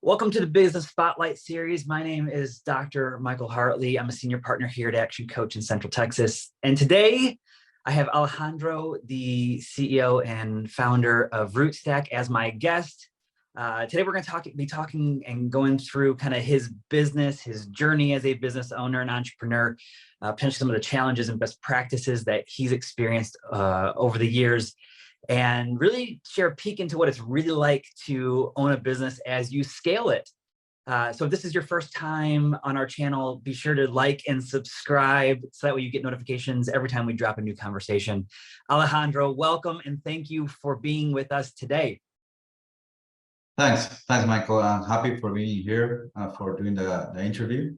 Welcome to the Business Spotlight series. My name is Dr. Michael Hartley. I'm a senior partner here at Action Coach in Central Texas. And today I have Alejandro, the CEO and founder of RootStack, as my guest. Today we're going to be talking and going through kind of his business, his journey as a business owner and entrepreneur, potentially some of the challenges and best practices that he's experienced over the years, and really share a peek into what it's really like to own a business as you scale it. So if this is your first time on our channel, be sure to like and subscribe so that way you get notifications every time we drop a new conversation. Alejandro, welcome and thank you for being with us today. Thanks, Michael. I'm happy for being here for doing the interview.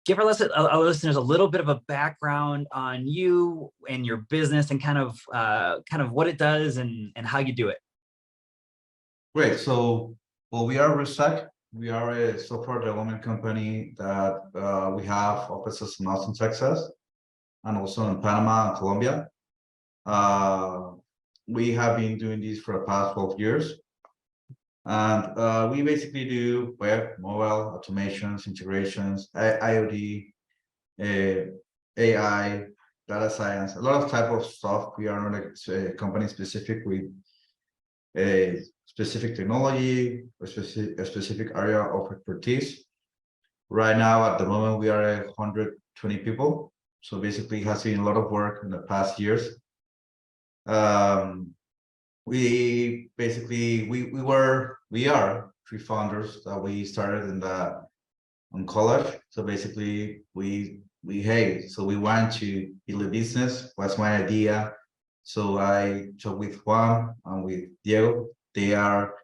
Give our listeners a little bit of a background on you and your business and kind of what it does and how you do it. Great. So, we are RootStack. We are a software development company that we have offices in Austin, Texas, and also in Panama and Colombia. We have been doing this for the past 12 years. And we basically do web, mobile, automations, integrations, IoT, AI, data science, a lot of type of stuff. We are not a company specific with a specific technology, a specific area of expertise. Right now, at the moment, we are 120 people. So basically, it has been a lot of work in the past years. We are three founders that we started in college. So basically we want to build a business. What's my idea? So I talked with Juan and with Diego. They are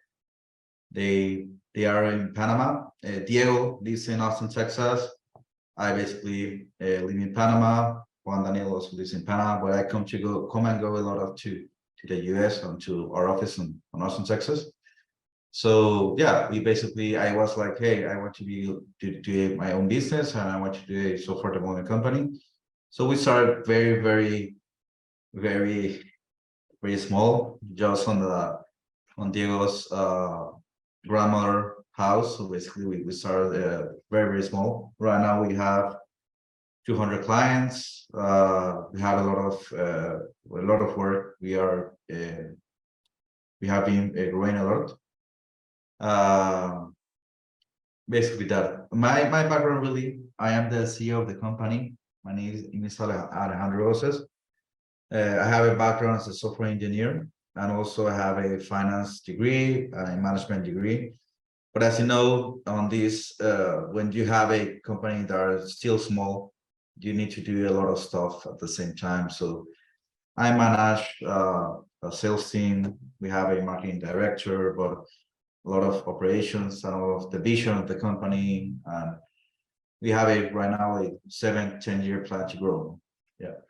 in Panama. Diego lives in Austin, Texas. I basically live in Panama. Juan Daniel also lives in Panama, but I come and go a lot to the US and to our office in Austin, Texas. So yeah, I was like, hey, I want to do my own business and I want to do a software development company. So we started very, very, very, very small, just on Diego's grandmother house. So basically we started very, very small. Right now we have 200 clients. We have a lot of work. We have been growing a lot. Basically that. My background really, I am the CEO of the company. My name is Alejandro Oses. I have a background as a software engineer, and also I have a finance degree and a management degree. But as you know, on this, when you have a company that is still small, you need to do a lot of stuff at the same time. So I manage a sales team. We have a marketing director, but a lot of operations and all of the vision of the company. And we have right now a 7-10 year plan to grow. Yeah.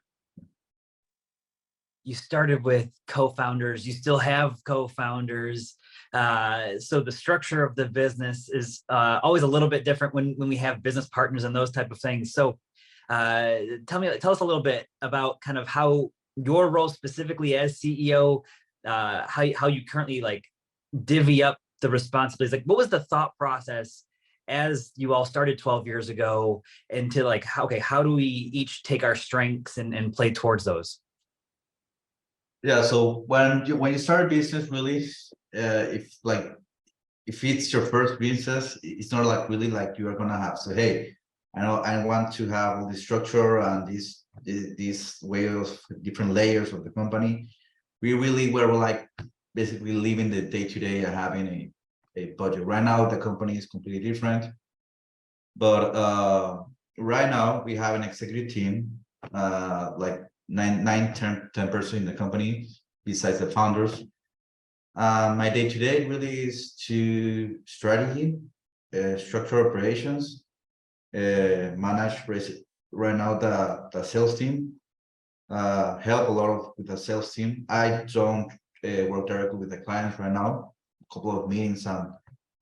You started with co-founders. You still have co-founders. So the structure of the business is always a little bit different when we have business partners and those type of things. So tell us a little bit about kind of how your role specifically as CEO, how you currently like divvy up the responsibilities. Like, what was the thought process as you all started 12 years ago into like, how do we each take our strengths and play towards those? Yeah. So when you start a business, really, if it's your first business, it's not like really like you are gonna have. So hey, I want to have all the structure and this way of different layers of the company. We really were like basically living the day-to-day and having a budget. Right now, the company is completely different. But right now, we have an executive team, like 10 person in the company, besides the founders. My day-to-day really is to strategy, structure operations, manage right now the sales team, help a lot with the sales team. I don't work directly with the clients right now. A couple of meetings and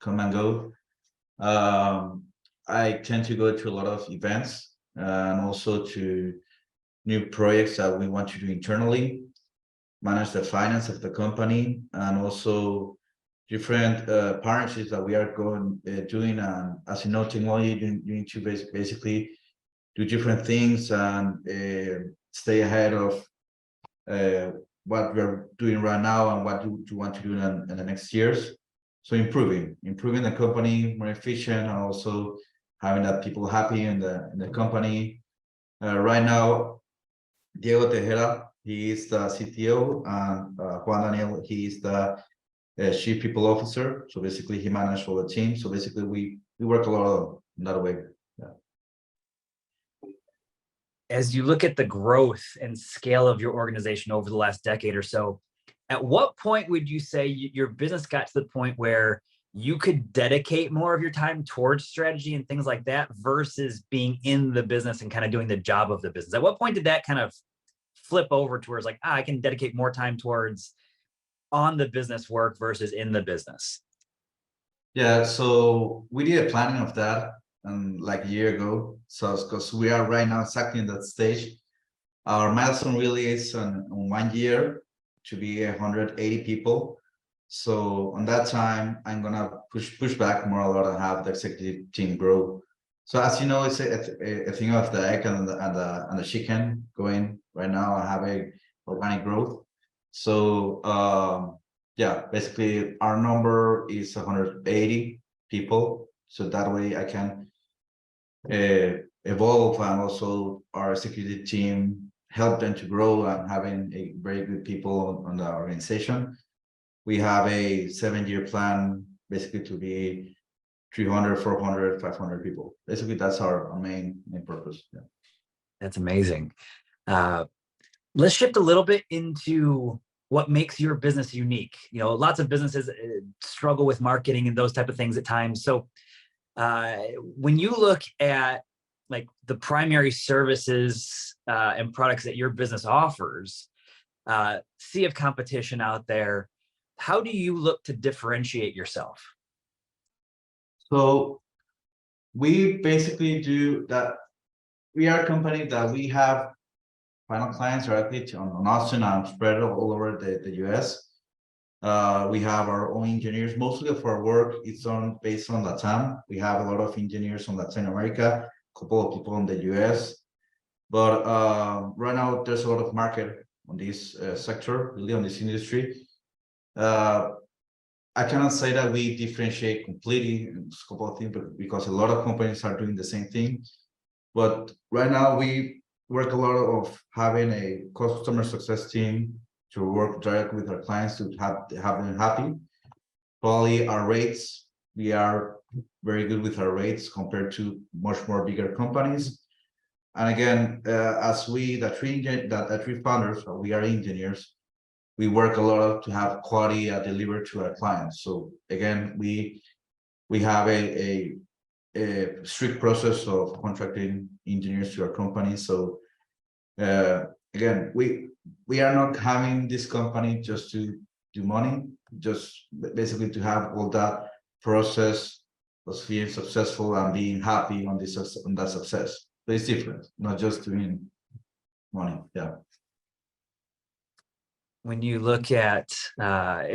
come and go. I tend to go to a lot of events and also to new projects that we want to do internally. manage the finance of the company, and also different partnerships that we are doing. And as you know, technology, you need to basically do different things and stay ahead of what we're doing right now and what you want to do in the next years. So improving the company more efficient, and also having that people happy in the company. Right now, Diego Tejera, he is the CTO, and Juan Daniel, he is the Chief People Officer. So basically, he manages all the team. So basically, we work a lot in that way. Yeah. As you look at the growth and scale of your organization over the last decade or so, at what point would you say your business got to the point where you could dedicate more of your time towards strategy and things like that versus being in the business and kind of doing the job of the business? At what point did that kind of flip over towards like, I can dedicate more time towards on the business work versus in the business? Yeah, so we did a planning of that like a year ago. So because we are right now exactly in that stage, our milestone really is on 1 year to be 180 people. So on that time, I'm gonna push back more a lot and have the executive team grow. So as you know, it's a thing of the egg and the chicken going right now. I have a organic growth. So yeah, basically our number is 180 people. So that way I can evolve, and also our executive team help them to grow and having a very good people on the organization. We have a 7-year plan, basically to be 300, 400, 500 people. Basically, that's our main purpose. Yeah. That's amazing. Let's shift a little bit into what makes your business unique. You know, lots of businesses struggle with marketing and those type of things at times. So when you look at like the primary services and products that your business offers, sea of competition out there, how do you look to differentiate yourself? So we basically do that. We are a company that we have final clients directly on Austin and spread all over the US. We have our own engineers. Mostly of our work is based on Latam. We have a lot of engineers on Latin America, a couple of people in the US. But right now, there's a lot of market on this sector, really on this industry. I cannot say that we differentiate completely in a couple of things, but because a lot of companies are doing the same thing. But right now, we work a lot of having a customer success team to work directly with our clients to have them happy. Probably our rates, we are very good with our rates compared to much more bigger companies. And again, as the three founders, we are engineers, we work a lot to have quality delivered to our clients. So again, we have a strict process of contracting engineers to our company. So again, we are not having this company just to do money, just basically to have all that process of being successful and being happy on that success. But it's different, not just doing money. Yeah. When you look at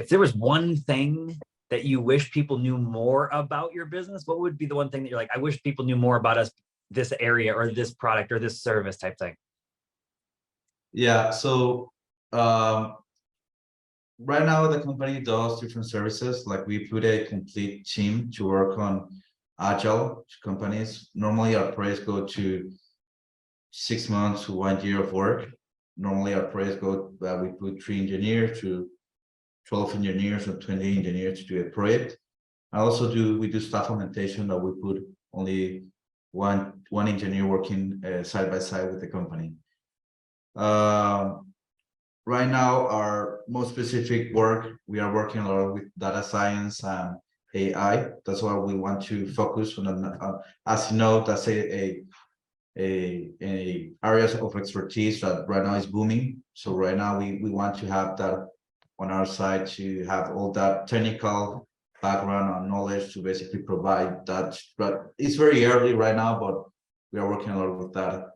if there was one thing that you wish people knew more about your business, what would be the one thing that you're like, I wish people knew more about us, this area or this product or this service type thing? Yeah, so right now the company does different services. Like we put a complete team to work on agile companies. Normally our projects go to 6 months to 1 year of work. Normally our projects we put 3 engineers to 12 engineers or 20 engineers to do a project. I also we do staff augmentation that we put only one engineer working side by side with the company. Right now, our most specific work, we are working a lot with data science and AI. That's why we want to focus on. As you know, that's a areas of expertise that right now is booming. So right now, we want to have that on our side, to have all that technical background and knowledge to basically provide that. But it's very early right now, but we are working a lot with that.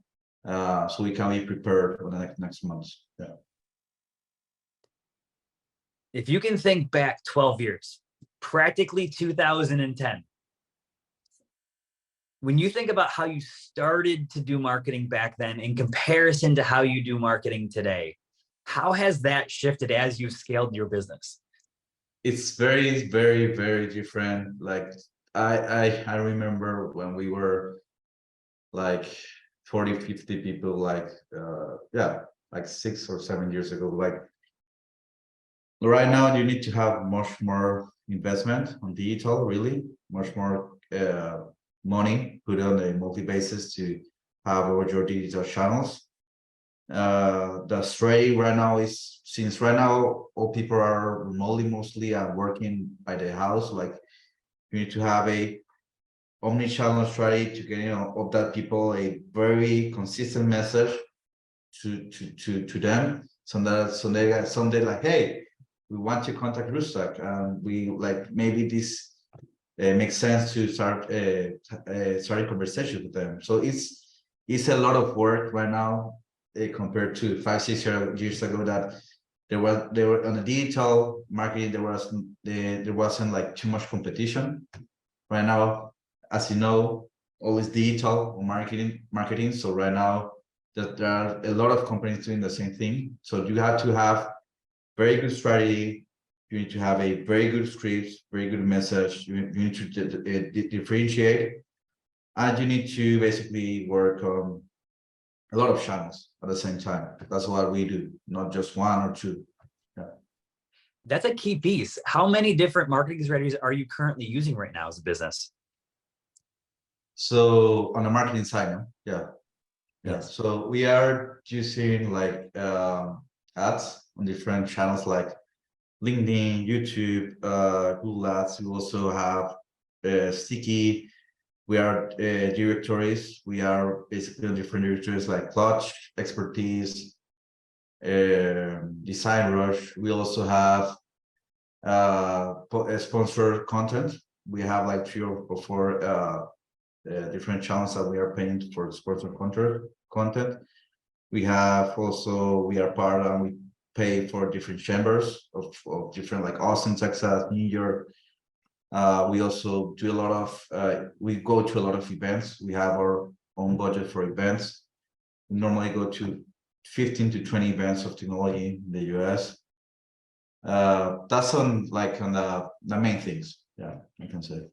So we can be prepared for the next months. Yeah. if you can think back 12 years, practically 2010, when you think about how you started to do marketing back then in comparison to how you do marketing today, how has that shifted as you've scaled your business? It's very, very, very different. Like I remember when we were like 40, 50 people, like yeah, like 6 or 7 years ago. Like right now, you need to have much more investment on digital, really, much more money put on a monthly basis to have all your digital channels. The strategy right now is, since right now all people are remotely mostly and working by the house, like you need to have a omni-channel strategy to get, of that people a very consistent message to them, so that they got someday like, hey, we want to contact Rusak, and we like maybe this makes sense to start a conversation with them. So it's a lot of work right now compared to 5, 6 years ago, that they were on the digital marketing, there wasn't like too much competition. Right now, as you know, all is digital marketing. So right now that there are a lot of companies doing the same thing. So you have to have very good strategy. You need to have a very good script, very good message. You need to differentiate, and you need to basically work on a lot of channels at the same time. That's what we do, not just one or two. Yeah. That's a key piece. How many different marketing strategies are you currently using right now as a business? So on the marketing side, no? Yeah. Yes. So we are using like ads on different channels like LinkedIn, YouTube, Google Ads. We also have sticky. We are directories. We are basically on different directories like Clutch, Expertise, Design Rush. We also have sponsored content. We have like 3 or 4 different channels that we are paying for sponsored content. We are part, and we pay for different chambers of different, like Austin, Texas, New York. We also do a lot of we go to a lot of events. We have our own budget for events. We normally go to 15 to 20 events of technology in the US. That's on the main things. Yeah, I can say.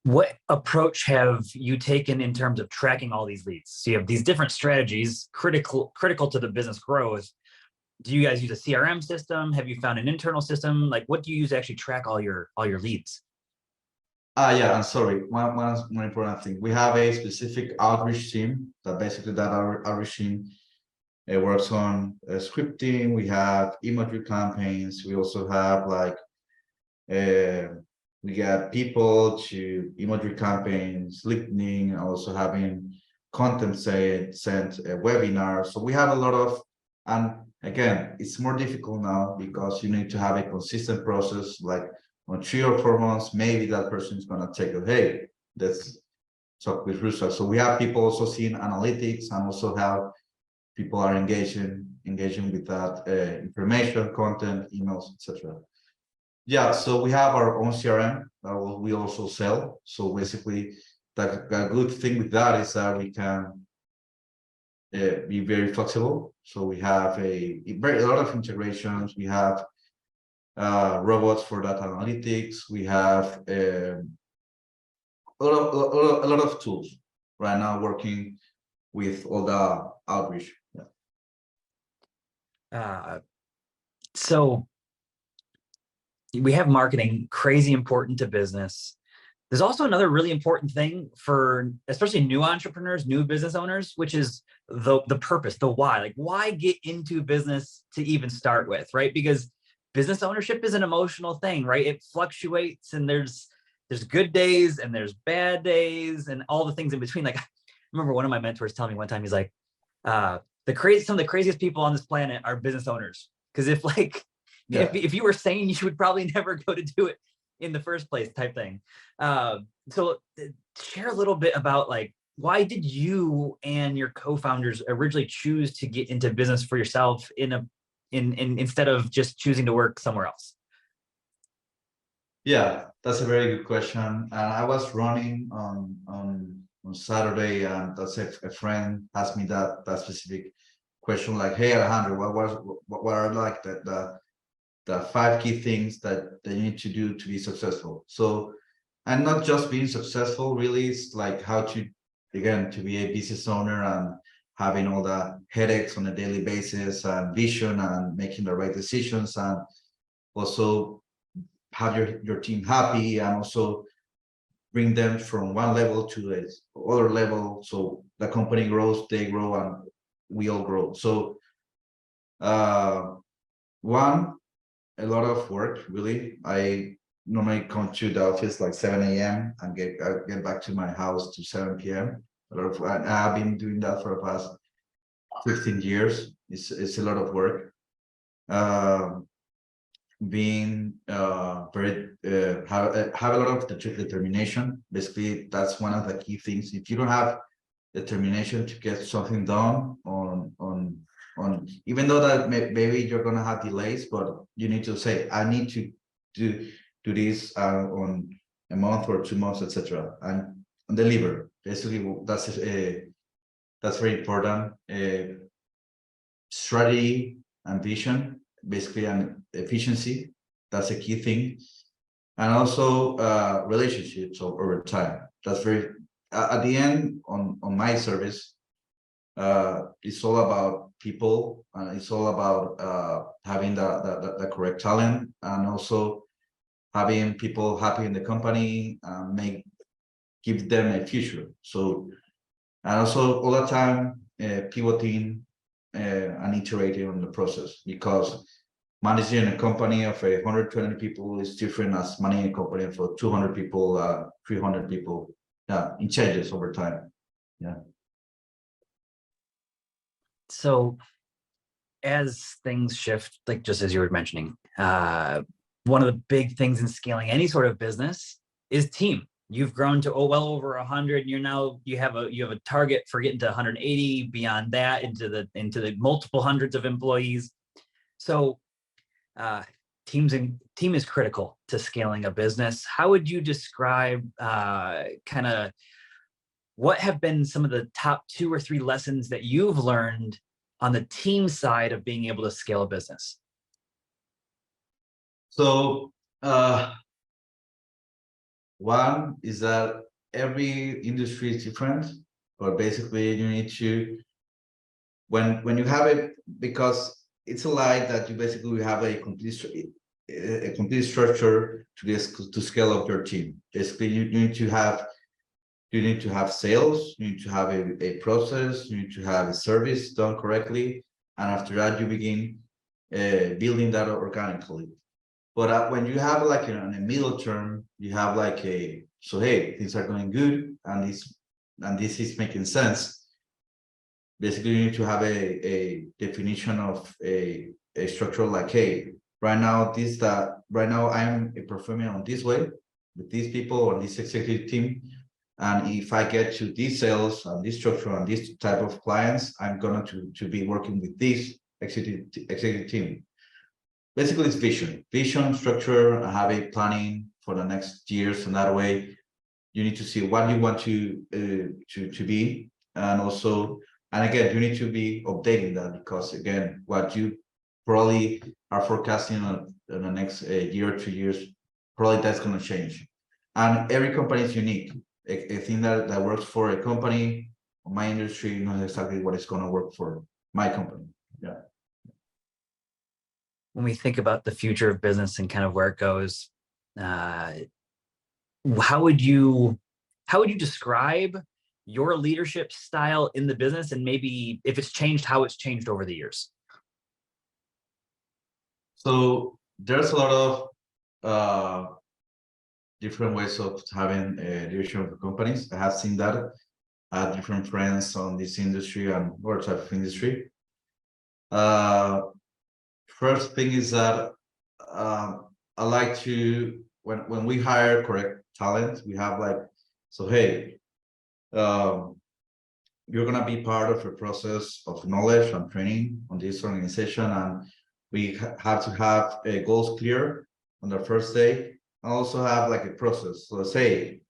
What approach have you taken in terms of tracking all these leads? So you have these different strategies critical to the business growth. Do you guys use a CRM system? Have you found an internal system? Like, what do you use to actually track all your leads? Yeah, I'm sorry. One more important thing. We have a specific outreach team that basically outreach team works on scripting. We have imagery campaigns. We also have like we get people to imagery campaigns, listening, also having content sent webinars. So we have a lot of, and again, it's more difficult now because you need to have a consistent process. Like on 3 or 4 months, maybe that person is going to take it. Hey, let's talk with Rusa. So we have people also seeing analytics, and also have people are engaging with that information, content, emails, etc. Yeah, so we have our own CRM that we also sell. So basically, the good thing with that is that we can be very flexible. So we have a lot of integrations. We have robots for data analytics. We have a lot of tools right now working with all the outreach. Yeah. So we have marketing, crazy important to business. There's also another really important thing for especially new entrepreneurs, new business owners, which is the purpose, the why. Like, why get into business to even start with, right? Because business ownership is an emotional thing, right? It fluctuates, and there's good days and there's bad days and all the things in between. Like, I remember one of my mentors telling me one time, he's like, some of the craziest people on this planet are business owners. Because if you were sane, you would probably never go to do it in the first place, type thing. So share a little bit about, like, why did you and your co-founders originally choose to get into business for yourself in a instead of just choosing to work somewhere else? Yeah, that's a very good question. And I was running on Saturday, and that's a friend asked me that specific question, like, "Hey, Alejandro, what are like the 5 key things that you need to do to be successful?" So, and not just being successful, really, it's like how to, again, to be a business owner and having all the headaches on a daily basis and vision and making the right decisions, and also have your team happy, and also bring them from one level to a other level, so the company grows, they grow, and we all grow. So one, a lot of work, really. I normally come to the office like 7 a.m. and get back to my house to 7 p.m. And I've been doing that for the past 15 years. It's a lot of work. Being very have a lot of determination. Basically, that's one of the key things. If you don't have determination to get something done on even though that maybe you're gonna have delays, but you need to say, I need to do this on a month or 2 months, etc., and deliver. Basically, that's very important. Strategy and vision, basically, and efficiency. That's a key thing. And also relationships over time. That's very at the end on my service. It's all about people, and it's all about having the correct talent, and also having people happy in the company, give them a future. So, and also all the time pivoting and iterating on the process, because managing a company of 120 people is different as managing a company for 200 people, 300 people. Yeah, it changes over time. Yeah. So as things shift, like just as you were mentioning, one of the big things in scaling any sort of business is team. You've grown to well over 100, and you have a target for getting to 180, beyond that into the multiple hundreds of employees. So team is critical to scaling a business. How would you describe kind of what have been some of the top 2 or 3 lessons that you've learned on the team side of being able to scale a business? So one is that every industry is different, but basically you need to, when you have it, because it's a lie that you basically have a complete structure to scale up your team. Basically, you need to have sales, you need to have a process, you need to have a service done correctly, and after that you begin building that organically. But when you have like in a middle term, you have like hey, things are going good, and this is making sense. Basically, you need to have a definition of a structure, like, hey, right now I'm performing on this way with these people on this executive team, and if I get to these sales and this structure and this type of clients, I'm going to be working with this executive team. Basically, it's vision, structure, and have a planning for the next years, and that way you need to see what you want to be, and also, and again, you need to be updating that, because again, what you probably are forecasting in the next year or 2 years, probably that's going to change. And every company is unique. A thing that works for a company or my industry, not exactly what is going to work for my company. Yeah. When we think about the future of business and kind of where it goes, how would you describe your leadership style in the business, and maybe if it's changed, how it's changed over the years? So there's a lot of different ways of having leadership of companies. I have seen that. I have different friends on this industry and other type of industry. First thing is that I like to, when we hire correct talent, we have like, so hey, you're gonna be part of a process of knowledge and training on this organization, and We have to have goals clear on the first day, and also have like a process. So say,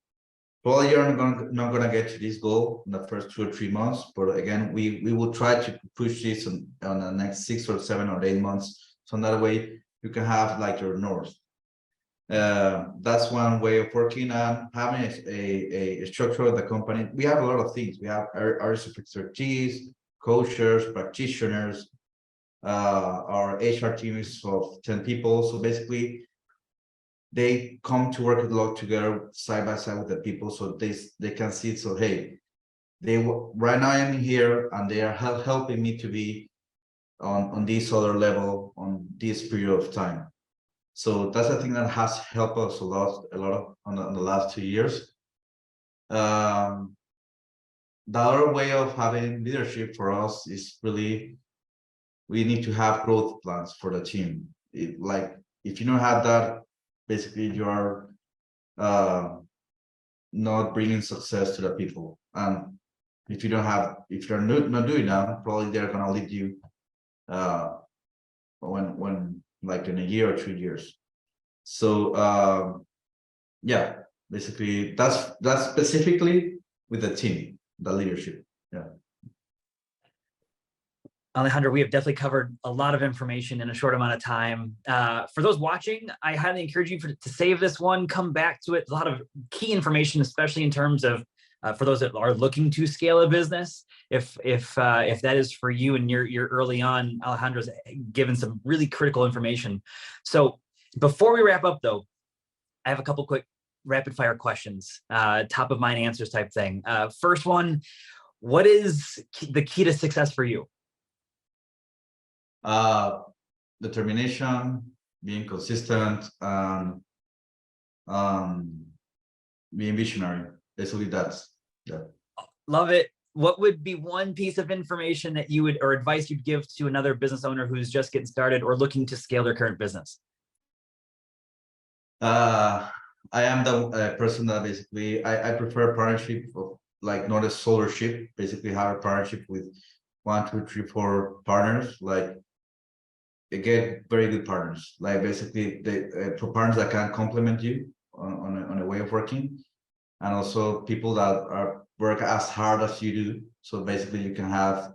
probably you're not gonna get to this goal in the first 2 or 3 months, but again, we will try to push this on the next 6 or 7 or 8 months. So that way you can have like your north. That's one way of working on having a structure of the company. We have a lot of things. We have areas of expertise, coaches, practitioners. Our HR team is of 10 people. So basically, they come to work a lot together side by side with the people, so they can see it. So hey, right now I'm here and they are helping me to be on this other level on this period of time. So that's the thing that has helped us a lot on the last 2 years. The other way of having leadership for us is really, we need to have growth plans for the team. Like if you don't have that, basically you are not bringing success to the people. And if you're not doing that, probably they're gonna leave you when like in a year or 2 years. So yeah, basically that's specifically with the team, the leadership. Yeah. Alejandro, we have definitely covered a lot of information in a short amount of time. For those watching, I highly encourage you to save this one, come back to it. A lot of key information, especially in terms of for those that are looking to scale a business. If that is for you and you're early on, Alejandro's given some really critical information. So before we wrap up, though, I have a couple quick rapid fire questions, top of mind answers type thing. First one, what is the key to success for you? Determination, being consistent, and being visionary. Basically, that's yeah. Love it. What would be one piece of information that you would, or advice you'd give to another business owner who's just getting started or looking to scale their current business? I am the person that basically I prefer partnership of like not a solarship. Basically, have a partnership with 1, 2, 3, 4 partners. Like get very good partners. Like basically, the partners that can complement you on a way of working, and also people that are work as hard as you do. So basically, you can have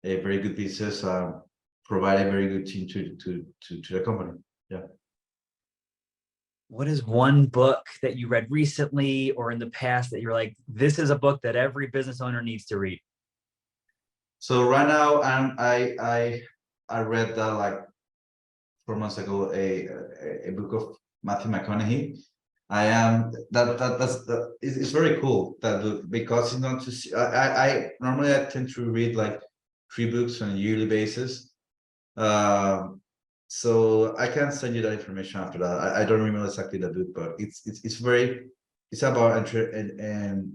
a very good business, provide a very good team to the company. Yeah. What is one book that you read recently or in the past that you're like, this is a book that every business owner needs to read? So right now, I read that like 4 months ago a book of Matthew McConaughey. It's very cool that book, because it's not just I normally I tend to read like 3 books on a yearly basis. So I can send you that information after that. I don't remember exactly the book, but it's about and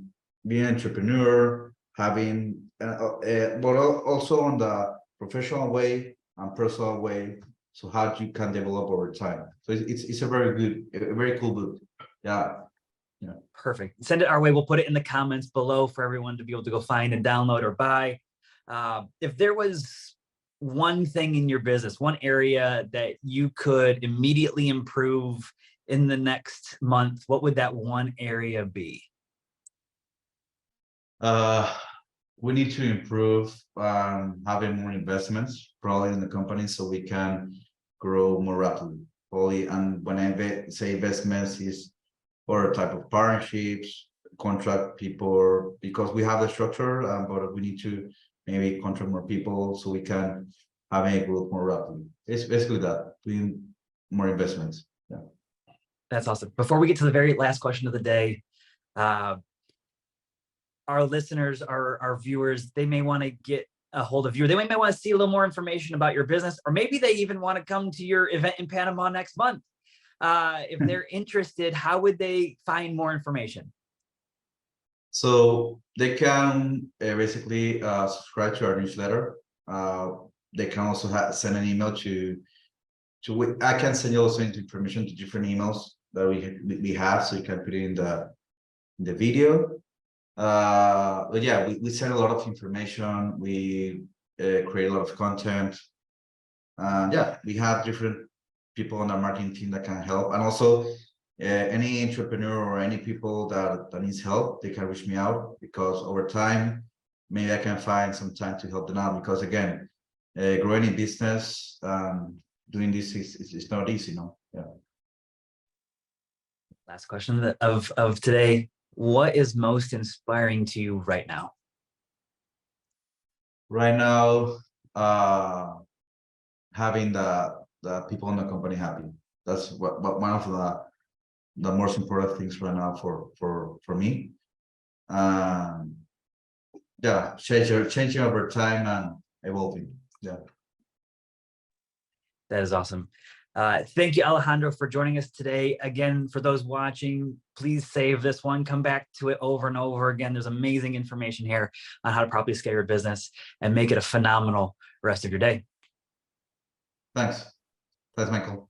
being an entrepreneur, having but also on the professional way and personal way. So how you can develop over time. So it's a very cool book. Yeah. Yeah. Perfect. Send it our way. We'll put it in the comments below for everyone to be able to go find and download or buy. If there was one thing in your business, one area that you could immediately improve in the next month, what would that one area be? We need to improve having more investments probably in the company so we can grow more rapidly. Probably, and when I say investments is or type of partnerships, contract people, because we have the structure, but we need to maybe contract more people so we can have a growth more rapidly. It's basically that, doing more investments. Yeah. That's awesome. Before we get to the very last question of the day, our listeners, our viewers, they may want to get a hold of you. They may want to see a little more information about your business, or maybe they even want to come to your event in Panama next month. If they're interested, how would they find more information? So they can basically subscribe to our newsletter. They can also send an email to I can send you also information to different emails that we have, so you can put it in the video. But yeah, we send a lot of information. We create a lot of content. Yeah, we have different people on our marketing team that can help, and also any entrepreneur or any people that needs help, they can reach me out, because over time maybe I can find some time to help them out, because again, growing in business, doing this is not easy, yeah. Last question of today. What is most inspiring to you right now? Right now, having the people in the company happy. That's what one of the most important things right now for me. Yeah, changing over time and evolving. Yeah. That is awesome. Thank you, Alejandro, for joining us today. Again, for those watching, please save this one, come back to it over and over again. There's amazing information here on how to properly scale your business and make it a phenomenal rest of your day. Thanks, Michael.